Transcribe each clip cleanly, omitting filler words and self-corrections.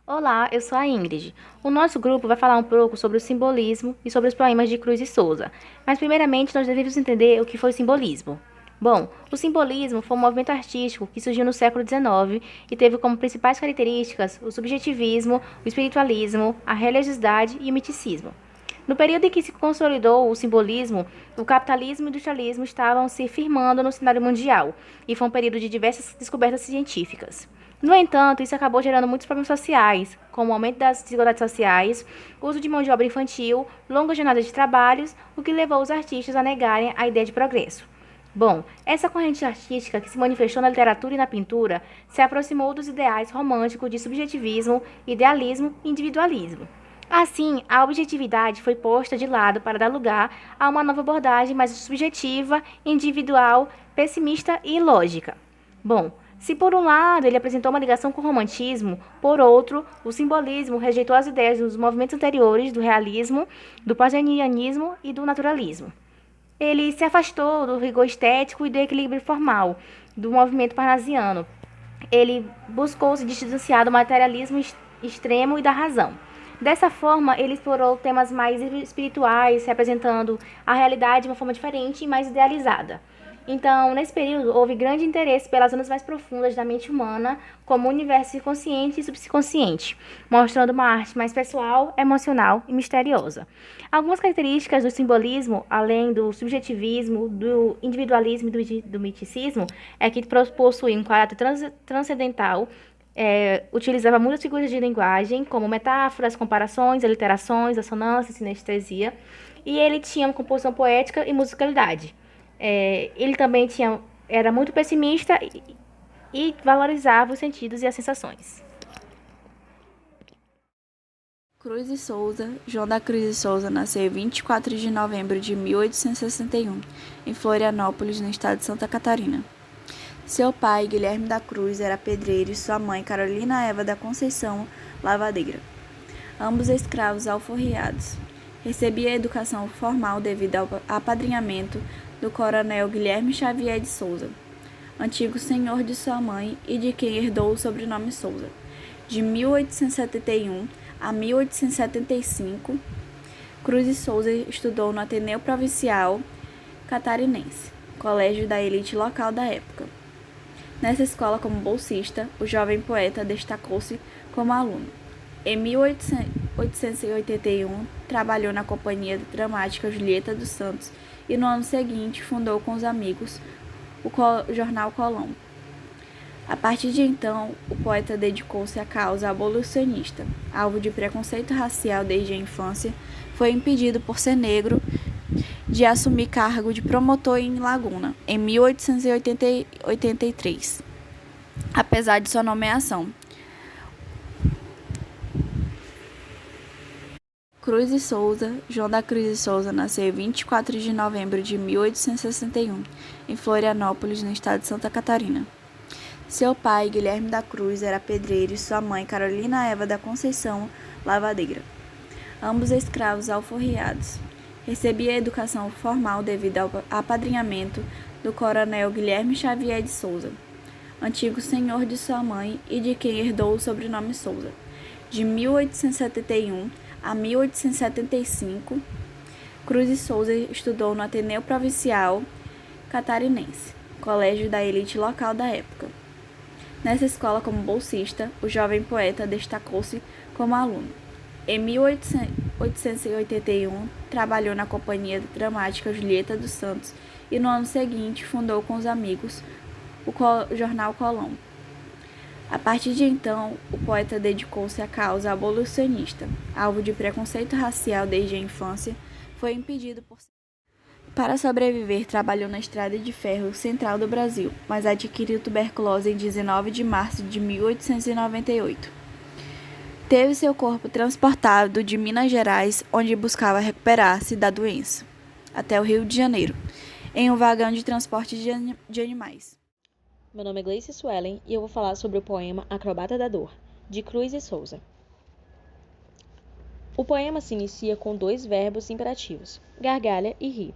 Olá, eu sou a Ingrid. O nosso grupo vai falar um pouco sobre o simbolismo e sobre os poemas de Cruz e Souza. Mas, primeiramente, nós devemos entender o que foi o simbolismo. Bom, o simbolismo foi um movimento artístico que surgiu no século XIX e teve como principais características o subjetivismo, o espiritualismo, a religiosidade e o misticismo. No período em que se consolidou o simbolismo, o capitalismo e o industrialismo estavam se firmando no cenário mundial, e foi um período de diversas descobertas científicas. No entanto, isso acabou gerando muitos problemas sociais, como o aumento das desigualdades sociais, uso de mão de obra infantil, longas jornadas de trabalhos, o que levou os artistas a negarem a ideia de progresso. Bom, essa corrente artística que se manifestou na literatura e na pintura se aproximou dos ideais românticos de subjetivismo, idealismo e individualismo. Assim, a objetividade foi posta de lado para dar lugar a uma nova abordagem mais subjetiva, individual, pessimista e lógica. Bom, se por um lado ele apresentou uma ligação com o romantismo, por outro, o simbolismo rejeitou as ideias dos movimentos anteriores do realismo, do paganianismo e do naturalismo. Ele se afastou do rigor estético e do equilíbrio formal do movimento parnasiano. Ele buscou se distanciar do materialismo extremo e da razão. Dessa forma, ele explorou temas mais espirituais, representando a realidade de uma forma diferente e mais idealizada. Então, nesse período, houve grande interesse pelas zonas mais profundas da mente humana, como o universo consciente e subconsciente, mostrando uma arte mais pessoal, emocional e misteriosa. Algumas características do simbolismo, além do subjetivismo, do individualismo e do miticismo, é que possui um caráter transcendental, utilizava muitas figuras de linguagem, como metáforas, comparações, aliterações, assonância, sinestesia, e ele tinha uma composição poética e musicalidade. Ele também era muito pessimista e valorizava os sentidos e as sensações. Cruz e Souza, João da Cruz e Souza nasceu em 24 de novembro de 1861, em Florianópolis, no estado de Santa Catarina. Seu pai, Guilherme da Cruz, era pedreiro e sua mãe, Carolina Eva da Conceição, lavadeira. Ambos escravos alforriados. Recebia educação formal devido ao apadrinhamento do coronel Guilherme Xavier de Souza, antigo senhor de sua mãe e de quem herdou o sobrenome Souza. De 1871 a 1875, Cruz e Souza estudou no Ateneu Provincial Catarinense, colégio da elite local da época. Nessa escola, como bolsista, o jovem poeta destacou-se como aluno. Em 1881, trabalhou na Companhia Dramática Julieta dos Santos e no ano seguinte fundou com os amigos o jornal Colombo. A partir de então, o poeta dedicou-se à causa abolicionista. Alvo de preconceito racial desde a infância, foi impedido por ser negro de assumir cargo de promotor em Laguna, em 1883, apesar de sua nomeação. Cruz e Souza, João da Cruz e Souza nasceu em 24 de novembro de 1861, em Florianópolis, no estado de Santa Catarina. Seu pai, Guilherme da Cruz, era pedreiro e sua mãe, Carolina Eva da Conceição, lavadeira. Ambos escravos alforriados. Recebia educação formal devido ao apadrinhamento do coronel Guilherme Xavier de Souza, antigo senhor de sua mãe e de quem herdou o sobrenome Souza. De 1871 a 1875, Cruz e Souza estudou no Ateneu Provincial Catarinense, colégio da elite local da época. Nessa escola, como bolsista, o jovem poeta destacou-se como aluno. Em 1881, trabalhou na Companhia Dramática Julieta dos Santos e no ano seguinte fundou com os amigos o jornal Colombo. A partir de então, o poeta dedicou-se à causa abolicionista. Alvo de preconceito racial desde a infância, foi impedido por... Para sobreviver, trabalhou na Estrada de Ferro Central do Brasil, mas adquiriu tuberculose em 19 de março de 1898. Teve seu corpo transportado de Minas Gerais, onde buscava recuperar-se da doença, até o Rio de Janeiro, em um vagão de transporte de animais. Meu nome é Gleice Suelen e eu vou falar sobre o poema Acrobata da Dor, de Cruz e Souza. O poema se inicia com dois verbos imperativos, gargalha e ri,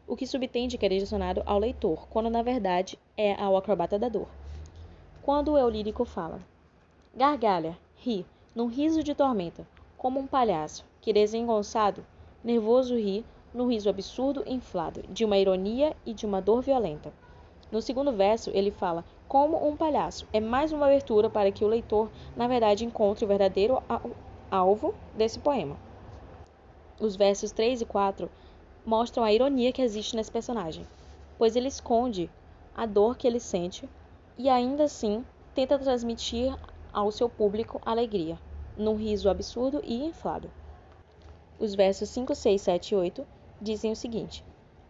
o que subtende que é direcionado ao leitor, quando na verdade é ao acrobata da dor. Quando o eu lírico fala, gargalha, ri, num riso de tormenta, como um palhaço, que desengonçado, nervoso ri, num riso absurdo e inflado, de uma ironia e de uma dor violenta. No segundo verso, ele fala como um palhaço. É mais uma abertura para que o leitor, na verdade, encontre o verdadeiro alvo desse poema. Os versos 3 e 4 mostram a ironia que existe nesse personagem, pois ele esconde a dor que ele sente e ainda assim tenta transmitir ao seu público alegria, num riso absurdo e inflado. Os versos 5, 6, 7 e 8 dizem o seguinte: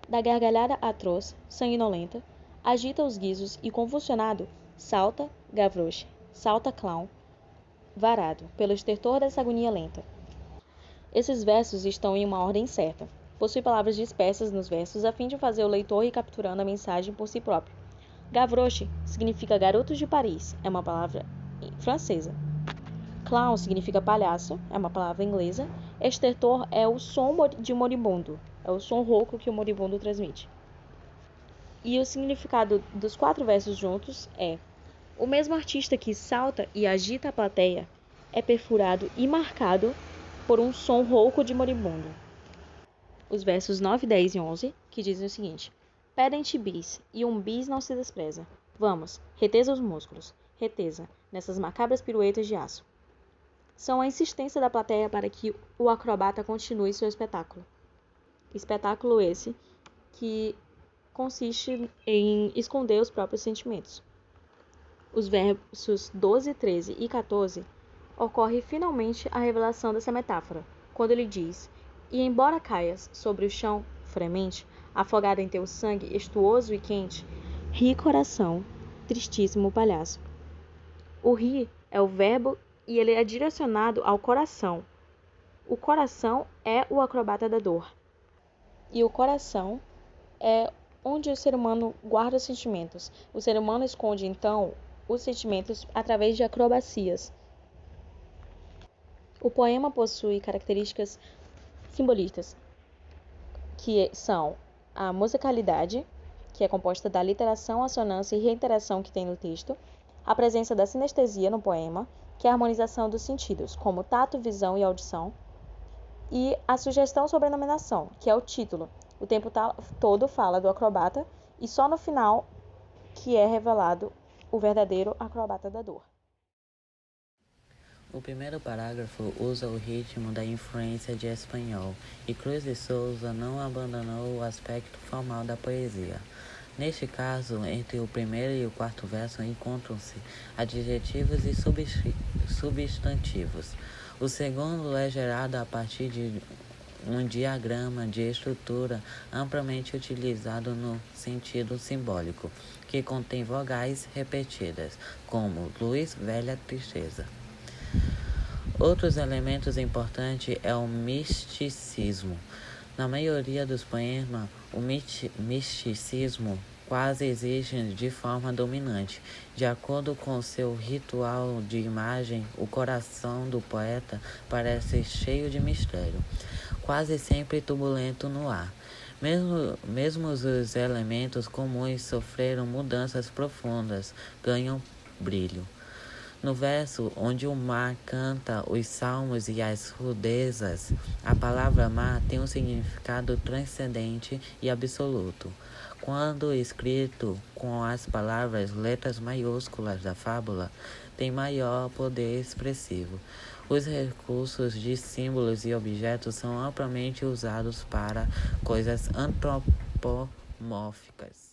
da gargalhada atroz, sanguinolenta, agita os guizos e convulsionado, salta Gavroche, salta clown, varado, pelo estertor dessa agonia lenta. Esses versos estão em uma ordem certa. Possui palavras dispersas nos versos a fim de fazer o leitor ir capturando a mensagem por si próprio. Gavroche significa garotos de Paris, é uma palavra francesa. Clown significa palhaço, é uma palavra inglesa. Estertor é o som de moribundo, é o som rouco que o moribundo transmite. E o significado dos 4 versos juntos é: o mesmo artista que salta e agita a plateia é perfurado e marcado por um som rouco de moribundo. Os versos 9, 10 e 11, que dizem o seguinte: pedem-te bis, e um bis não se despreza. Vamos, retesa os músculos, retesa, nessas macabras piruetas de aço. São a insistência da plateia para que o acrobata continue seu espetáculo. Espetáculo esse que consiste em esconder os próprios sentimentos. Os versos 12, 13 e 14 ocorre finalmente a revelação dessa metáfora, quando ele diz: e embora caias sobre o chão fremente, afogado em teu sangue estuoso e quente, ri coração, tristíssimo palhaço. O ri é o verbo e ele é direcionado ao coração. O coração é o acrobata da dor. E o coração é onde o ser humano guarda os sentimentos. O ser humano esconde, então, os sentimentos através de acrobacias. O poema possui características simbolistas, que são a musicalidade, que é composta da literação, assonância e reiteração que tem no texto, a presença da sinestesia no poema, que é a harmonização dos sentidos, como tato, visão e audição, e a sugestão sobre a nominação, que é o título. O tempo todo fala do acrobata e só no final que é revelado o verdadeiro acrobata da dor. O primeiro parágrafo usa o ritmo da influência de espanhol, e Cruz de Souza não abandonou o aspecto formal da poesia. Neste caso, entre o primeiro e o quarto verso encontram-se adjetivos e substantivos. O segundo é gerado a partir de um diagrama de estrutura amplamente utilizado no sentido simbólico, que contém vogais repetidas, como luz, velha, tristeza. Outros elementos importantes é o misticismo. Na maioria dos poemas, o misticismo quase existe de forma dominante. De acordo com seu ritual de imagem, o coração do poeta parece cheio de mistério, quase sempre turbulento no ar. Mesmo os elementos comuns sofreram mudanças profundas, ganham brilho. No verso onde o mar canta os salmos e as rudezas, a palavra mar tem um significado transcendente e absoluto. Quando escrito com as letras maiúsculas da fábula, tem maior poder expressivo. Os recursos de símbolos e objetos são amplamente usados para coisas antropomórficas.